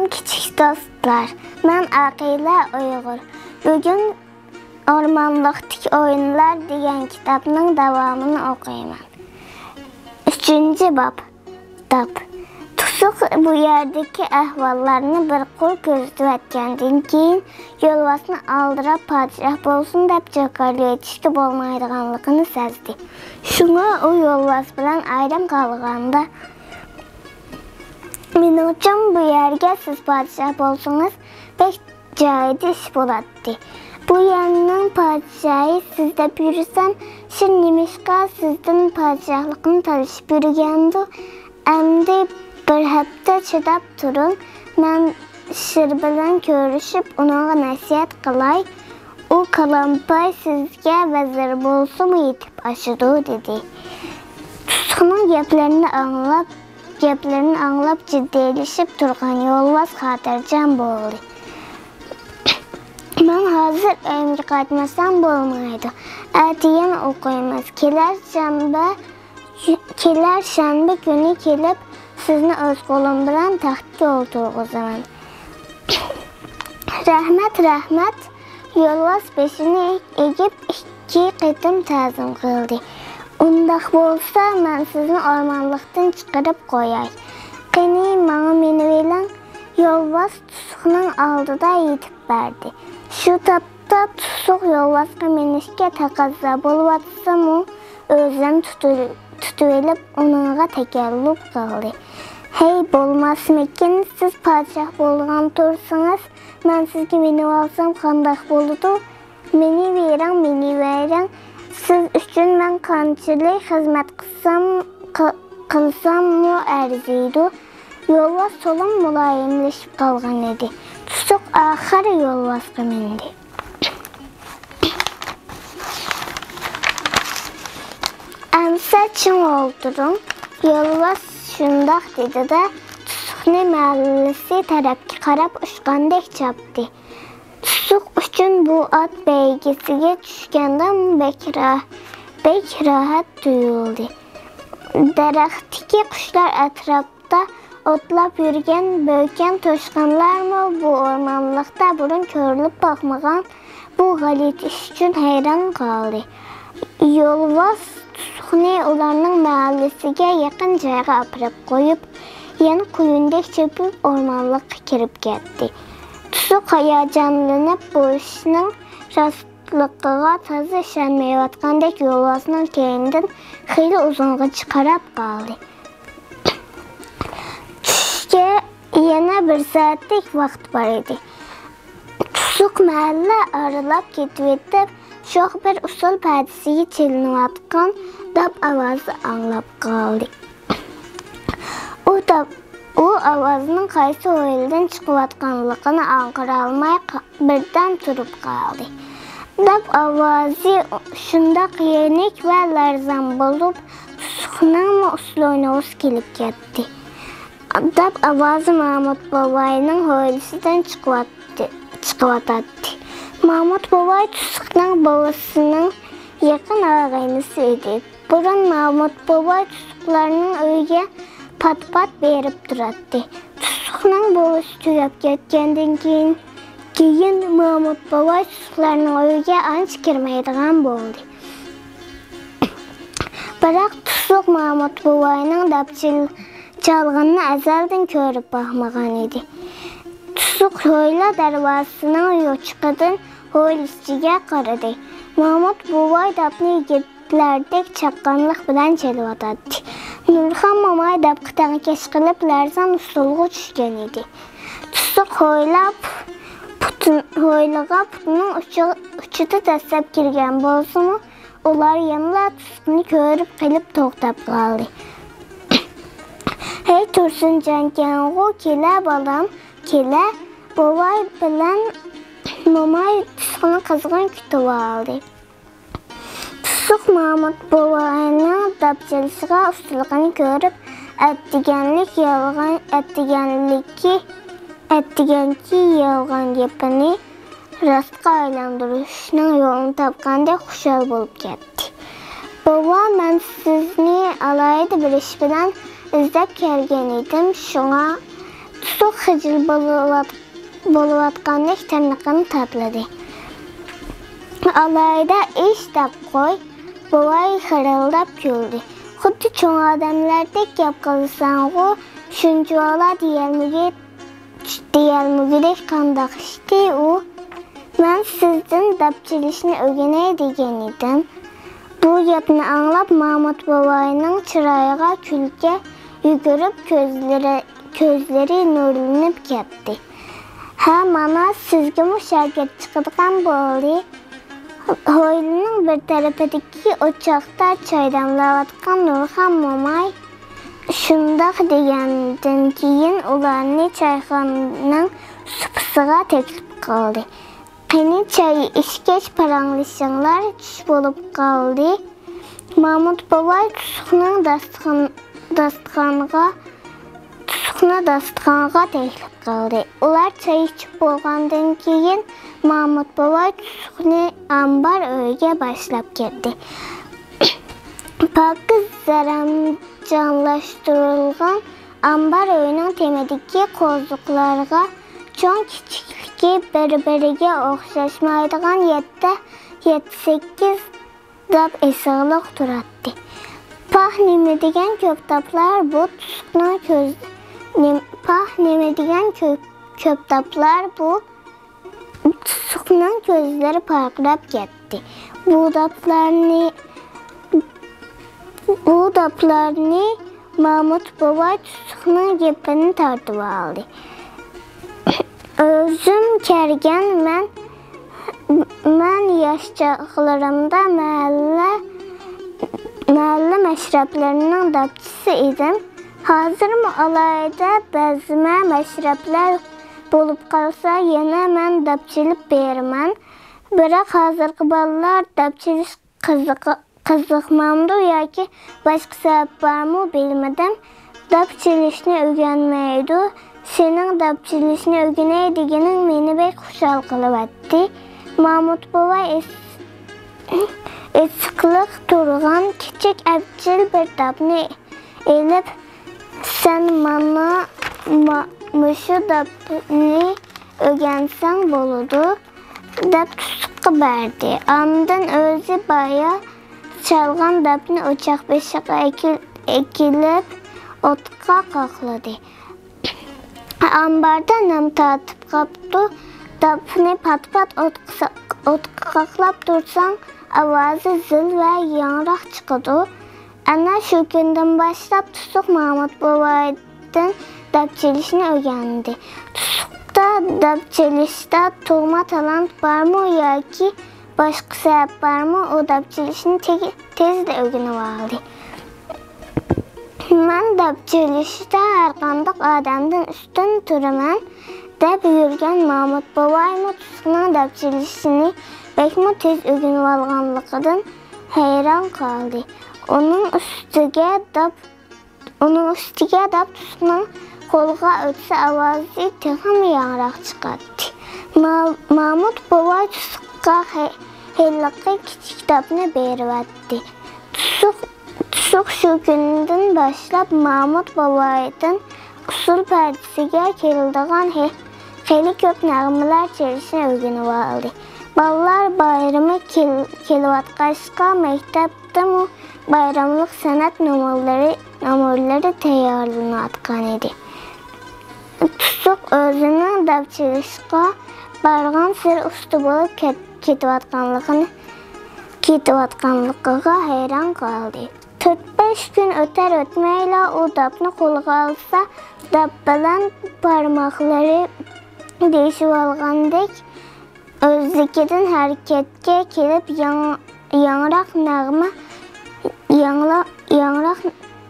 Salam kichik do'stlar. Men Aqila Uyg'ur. Bugun Ormanlıqdagi o'yinlar degan kitobning davomini o'qiyman. 3-bob. Tusuq bu yerdagi ahvollarni bir qo'l ko'rsatgandan keyin yo'lbosni aldirib podshoh bo'lsin deb jo'qarli etishga bo'lmaydiganligini sezdi. Shunga u yo'lbos bilan ayrim qolganda "Mening uchun bu yerga siz podshoh bo'lsangiz, pek joyida ish bo'ladi. Bu yerning podshohi siz deb yursam, shu nimishqa sizdan podshohlikni talashib yurgandi. Endi bir hafta chidab turing. Men Shir bilan ko'rishib, unga nasihat qilay. U qalampay sizga vazir bo'lsin yetib ashidi" dedi. Tusuqning gaplarini anglab jiddiylashib turgan yo'lbos xotirjam bo'ldi. "Men hozir uyimga qaytmasam bo'lmaydi. Atiyam o'qiymiz. Kelar shanba kuni kelib, sizni o'z qo'lim bilan taxtga o'tirg'izaman." Rahmat. Yo'lbos beshini egib 2 qatim ta'zim qildi. "Undaq bo'lsa, men sizni ormonlikdan chiqarib qo'yay. Qani, meni bilan." Yo'lbos tusuqning oldida yetib berdi. Shu topda tusuq yo'lbosga minishga taqozo bo'lyapsa-mu, o'zini tutib olib, unga takalluf qildi. "Hey, bo'lmasmikin, siz podshoh bo'lgan tursangiz, men sizga minib olsam qanday bo'ladi? Meni bering. Siz uchun men qanchalik xizmat qilsam-mu arziydi." Yo'lbos to'lim muloyimlashib qolgan edi. Tusuq oxiri yo'lbosga mindi. "Amsa chin o'ltiring." Yo'lbos shundoq dedi-da, tusuqni mahallasi tarafga qarab uchgandek chopdi. Tusuq uchun bu ot baygisiga tushganda bek rohat tuyuldi. Daraxtdagi qushlar atrofda o'tlab yurgan bo'kan to'shqanlarmi bu o'rmonlikda burun ko'rilib boqmagan bu g'alati ish uchun hayron qoldi. Yo'lbos tusuqni ularning mahallasiga yaqin joyga olib qo'yib, yana quyundek chopib o'rmonlikqa kirib ketdi. Tusuq hayajonlanib bu ishning rostligiga toza ishonmayotgandek yo'lbosning keynidan xeyli uzungacha qarab qoldi. Yana 1 soatlik vaqt bor edi. Tusuq mahalla aralab ketib, sho'x bir usul pardasiga chelinayotgan dab ovozni anglab qoldi. U ovozning qaysi o'yindan chiqayotganligini anqara olmay birdan turib qoldi. Dab ovozi shundoq yenik va larzan bo'lib, tusuqning usluna kelib ketdi. Dab ovozi Mahmud boboyning hovlisidan chiqyotdi. Mahmud boboy tusuqning bovasining yaqin og'aynisi edi. Burun Mahmud boboy tusuqlarning uyiga pat berib turardi. Tusuqning bovasi tugab ketgandan keyin Mahmud boboy tusuqlarning uyiga ancha kirmaydigan bo'ldi. Biroq tusuq Mahmud boboyning chalg'inni azaldan ko'rib boqmagan edi. Tusuq hovli darvozasining yo'chiqidan hovli ichiga qaradi. Mahmud boboy dabni yigitlardek chaqqonlik bilan chaliyotdi. Nurxon momoy dabqi tankash qilib larzan usulga tushgan edi. Tusuq hovliga putining uchida tashlab kirgan bo'lsa-mu, ular yana tusuqni ko'rib qilib to'xtab qoldi. "Hey Tursunjon keng'u, kela bolam, kela." Boboy bilan momoy tusuqni qizg'in kutib oldi. Tusuq Mahmud boboyning dabchilishiga ustaligini ko'rib, aytganki yolg'on gapini rostga aylantirishning yo'lini topgandek xushal bo'lib ketdi. "Bobo, men sizni alayda bir ish bilan izlab kelgan edim. Shunga Tusuq xıcıl boluvatqandek tırnağını tatladı. Alayda iş dep qoy, bovay xırıldap güldü. Xuddi çoğ adamlardek gap qılsanğı, şuncuala deyelmügidek qandaq işdi u. Mən sizden dapçilişini ögəney degen idim. Bu yapını anlap Mahmud bovayının çırayığa külke yügürüp közleri nurlanıp ketdi. Ha mana sizge mu şagird çıqıdgan boldi. Hoylunun bir tarafıdaki oçaqda çaydamlavatqan Nurxan momay şundaq degenden keyin ularni çayxananın supısıga teklip qildi. Qani çay içkech paranglışanlar tush bo'lib qoldi. Mahmud bovay tusuqni dastxonga teklip qildi. Ular çay içib bo'lgandan keyin Mahmud bovay tusuqni ambar uyga boshlab ketdi. Pakiz zaramjanlashtirilgan ambar uyning temidagi qo'ziqlarga cho'ng kichikligi bir-biriga o'xshashmaydigan 7-8 dab esiqliq turadi. Pah nima degan ko'ptaplar bu tusuqning tusuqning ko'zlari parqirab ketdi. Bu daplarni Mahmud bovay tusuqning gepini tortib oldi. Özüm kərgən mən yaş çağlarımda məhəllə məşrəblərinin dapçısı idim. Hazır mı alayda bəzmə məşrəblər olub qalsa yenə mən dapçılıb bermən. Biroq hazırkı ballar dapçılış qızıqmamdı yoki başqa səbəb barmı bilmədim. Dapçılışni öyrənməydi. Senin dapçılışını ögəney degenin meni bek xuşal qılıb etdi. Mahmud bovay esiqliq turğan kichik əbcil bir dapni elib sen mana muşu dapni ögənsən boludu dep tusuqqa berdi. Andan özü baya çalğan dapni ocaq beşiqə ekilib otqa qaqladı. Ambarda nam tatib qapdı. Dapni pat-pat otqa qaqlab tursan avazı zil və yanraq çıxıdı. Ana şu gündən başlap tusuq Mahmud bovaydan dapçılışını öyrəndi. Tusuqda dapçılışda tuğma talant barmı yoki başqa səbəb barmı o dapçılışını tezdə öyrənib aldı. Mən dapçılışda hər qandaq adamdan üstün turman deb yürgən Mahmud bovay tusuqning dapçılışını bəkmi tez öyrənib alğanlığından heyran qaldı. Onun üstüge dap tusuqning qolğa ötsə avazı texim yanraq çıxardı. Mahmud bovay tusuqqa helliqi kichik dapni berib etdi. Tusuq şu gündən başlap Mahmud bovaydan usul pərdisiga keldigan xeyli köp nəğmələr çelişini öyrənib aldı. Ballar bayrami kelivatqaşqa məktəbdə bayramlıq sənət nömrələri tayyorlanatqan idi. Tusuq özünün dapçılışqa barğan sir usta bo'lib ketayotganligiga hayron qoldi. 4-5 gün öter ötmeyle o dapni qo'lga alsa, dap bilan barmoqlari deyishib olgandek o'zligidan harakatga kelib yangroq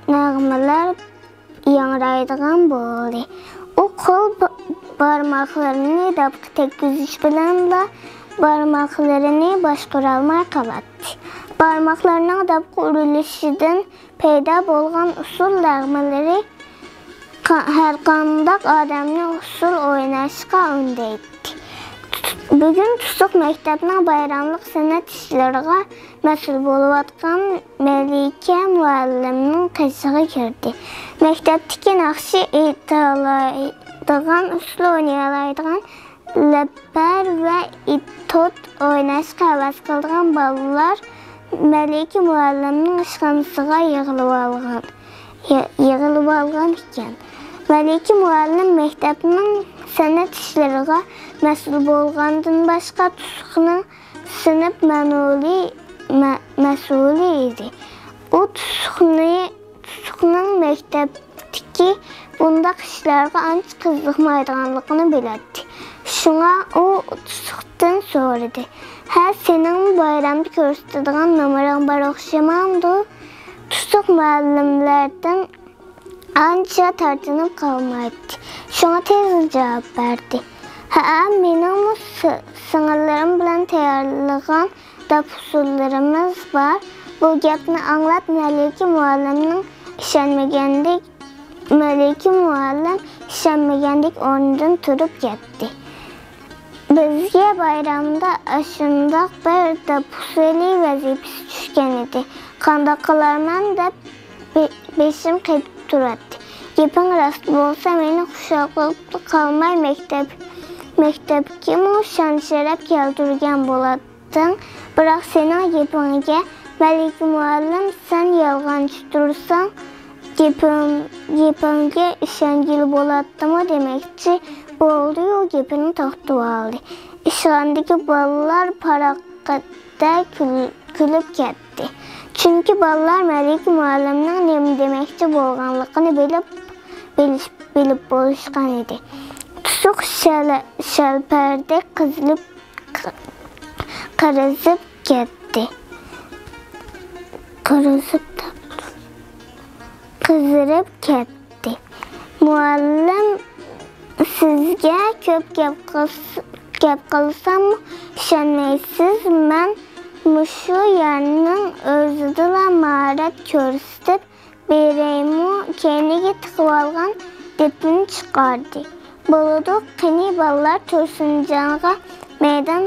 nag'malar yangraydigan bo'ldi. U qo'l barmoqlarini dapga tekkizish bilan barmoqlarini boshqara olmay qoladi. Barmoqlarning dapga urilishidan paydo bo'lgan usul nag'malari har qanday odamni usul o'ynashga undaydi. Bugun tusuq maktabning bayramlik san'at ishlariga mas'ul bo'layotgan Malika muallimning qishig'i kirdi. Maktabdagi naqshi oynayacaqdığan, üslü oynayacaqdığan, ləppər və it-tot oynaşqa həvəs qıldığan balalar Məliki müəllimin işxanasına yığılıb alğan ikən. Məliki müəllim məktəbinin sənət işlərinə məsul olğandan başqa Tusuqun sinif məsulü idi. O Tusuqun məktəbdəki bundaq işlərə ancaq qızıqmaydığını bilirdi. Şuna o Tusuqdan sordu. Hə, sənin bayramda göstərdiyin nömrən var oxşamandı. Tusuq müəllimlərdən ancaq tartınıb qalmaydı. Şuna tez cavab verdi. Hə, mənim sınırlarım bilən təyarlığın da pusullarımız var. Bu gəpni anlat Məliki müəllimin işənməgəndik ondan turub getdi. Bizə bayramda aşındaq bir də pusuli vəzifəsi düşkən idi. Qandaqlarımın da beşim qeyb turardı. Gepin rast olsa məni xuşaqlıqlı qalmay məktəb kimi şan-şərəf gəldürgən boladın. Bıraq sənin gepinə Məliki müəllim sən yalğancı dursan, gepinə işəngil boladdı mı deməkçi oldu, o gepini toxtu aldı. İşğandakı balalar paraqətdə gülüb getdi. Çünki balalar Məliki müəllimin nemi deməkçi bolğanlığını bilib boluşqan idi. Tusuq şəlpərdə qırızıb getdi. Qızırıb getdi. Müəllim sizə köp gəp qalsam işənməksiz, mən muşu yarının özüdülə maharət göstərib bereymu kendiga tıqıb alğan depini çıxardı. Buludu qini balalar Tursuncanğa meydan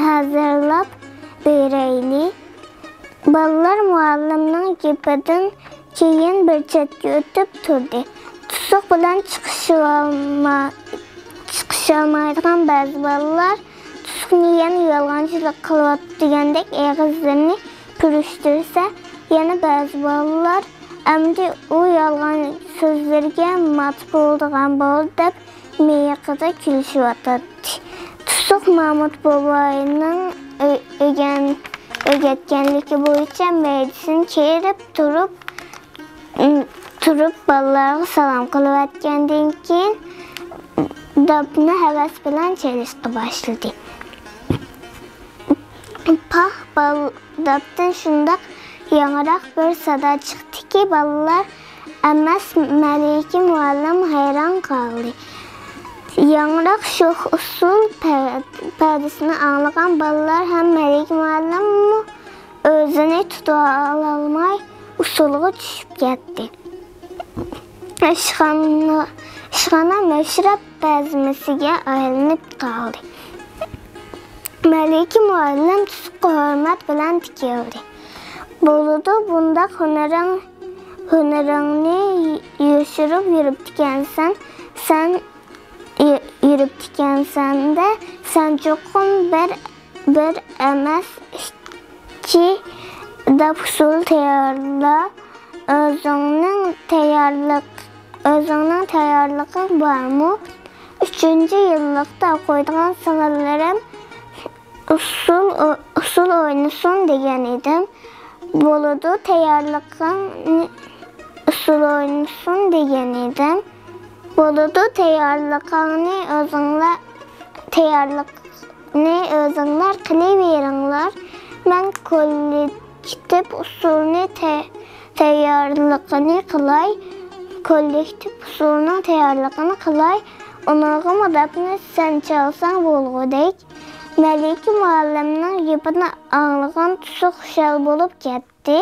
hazırlab bereyli. Balalar müəllimnin gepidən keyin bir çətki ötüb turdu. Tusuq bilan çıxışalmaydigan bəzi balalar Tusuqni yana yalğancılıq qılıb degəndək əğizlərini pürüşdürsə, yana bəzi balalar əmdi o yalğan sözlərə mat bolduğan bol dəb meyaqıda külüşüb atadı. Tusuq Mahmud babayının ögətkənliyi boyunca məclisin kerib turub balalara salam qılıb ətkəndən keyin dabına həvəs bilən çelişqi başladı. Pah dabdan şundaq yanaraq bir sada çıxdı ki, balalar əməs Məliki müəllim heyran qaldı. Yanaraq şox usul pərdəsini anlığan balalar həm Məliki müəllim özünü tuta almay usuluğa düşüb getdi. İşxana məşrəb bəzməsiyə ayrılıb qaldı. Məliki müəllim Tusuqqa hörmət bilən dikildi. Buludu bundaq hünərini yürüb yürüb dikənsəndə sən çoxun bir əməs ki da pusul təyarla özünün təyarlığı varmı? 3-cü illikdə qoyduğun sınırlarım usul oynasun degən idim. Buludu təyarlığın usul oynasun degən idim. Buludu təyarlığını özünlər qılıb veringlər. Mən kollektiv usulunu təyarlığını qılay. Onların adabını sən çalsan bolğudək. Məliki müəlliminin gepini anlığan Tusuq şəl olub getdi.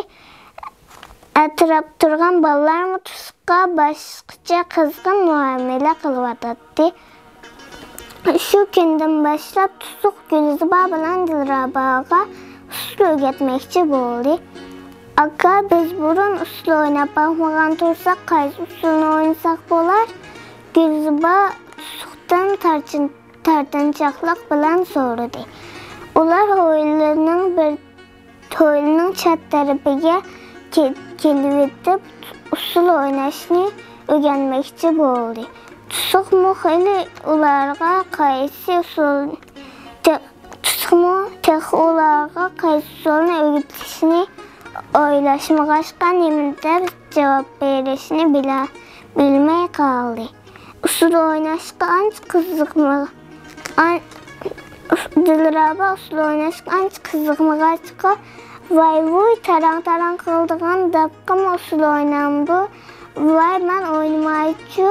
Ətraf durğan balalar Tusuqqa başqaca qızğın müamilə qılıb atadı. Şu gündən başlap Tusuq Gülzüba bilan Dilrabağa usul öyrətməkçi oldu. Aka biz burun usul oynab baxmagan tursaq qaysı usulunu oynasaq bolar? Gülzüba Tusuqdan tartınçaqlıq bilan so'radi. Ular hovlining chet tarafiga kelib usul o'ynashni o'rganmoqchi bo'ldi. Tusuq muhili ularga qaysi usulni o'rgatishni o'ylashmag'achqa nima deb javob berishni bilmay qoldi. Usul o'ynashga ancha Dilrabo usul o'ynashga ancha qiziqmag'achqa voy tarang qildigan dabqam usul o'ynam bu. Voy men o'ynamaychi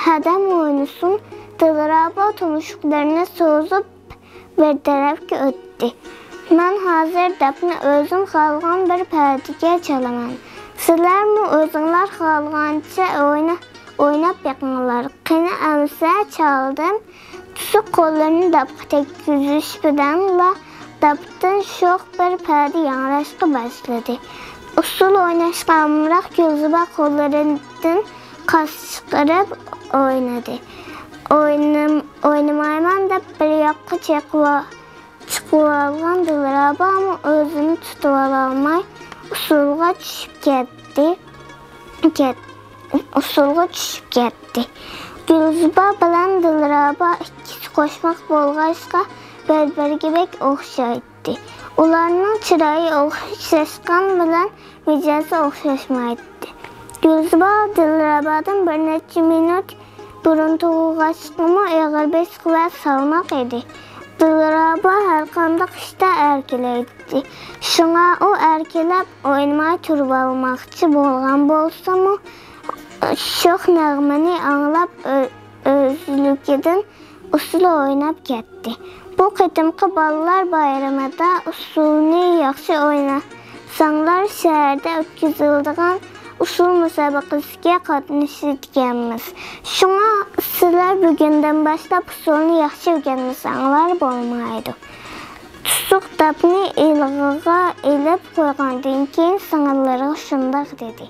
hadam o'ynasin. Dilrabo tumshuqlarini so'zib bir tarafga o'tdi. Men hozir dabni o'zim xohlagan bir partiga chalaman. Sizlarmi o'zinglar xohlagancha o'ynab beqinglar. Qani amsa chaldim. Tusuq qo'llarini dabga tekkizish bilan dabdan sho'x bir parda yangrashga boshladi. Usul o'ynashga amroq Gulzüba qo'llaridan qos chiqarib o'ynadi. O'ynamayman deb bir yoqqa chiqib olgan Dilrabo o'zini tutib ololmay usulga tushib ketdi. Gulzüba bilan Dilrabo ikkisi qo'shmoq bo'lg'achqa bir-biriga bek o'xshaydi. Ularning chiroyi o'xshashgan bilan mijozi o'xshashmaydi. Gulzüba Dilrabodan bir necha minut burun tug'ilg'achqimi og'ir besh va salmoq edi. Dilrabo har qanday ishda erkalaydi. Shunga u erkalab o'ynamay turib olmoqchi bo'lgan bo'lsa-mu, sho'x nag'mani anglab o'zligidan usul o'ynab ketdi. Bu qitimqi bolalar bayramida usulni yaxshi o'ynasanglar shaharda o'tkaziladigan usul musobaqasiga qatnashadiganmiz. Shunga sizlar bugundan boshlab usulni yaxshi o'rganmasanglar bo'lmaydi. Tusuq dabni ilg'iga ilib qo'ygandan keyin singillariga shunday dedi.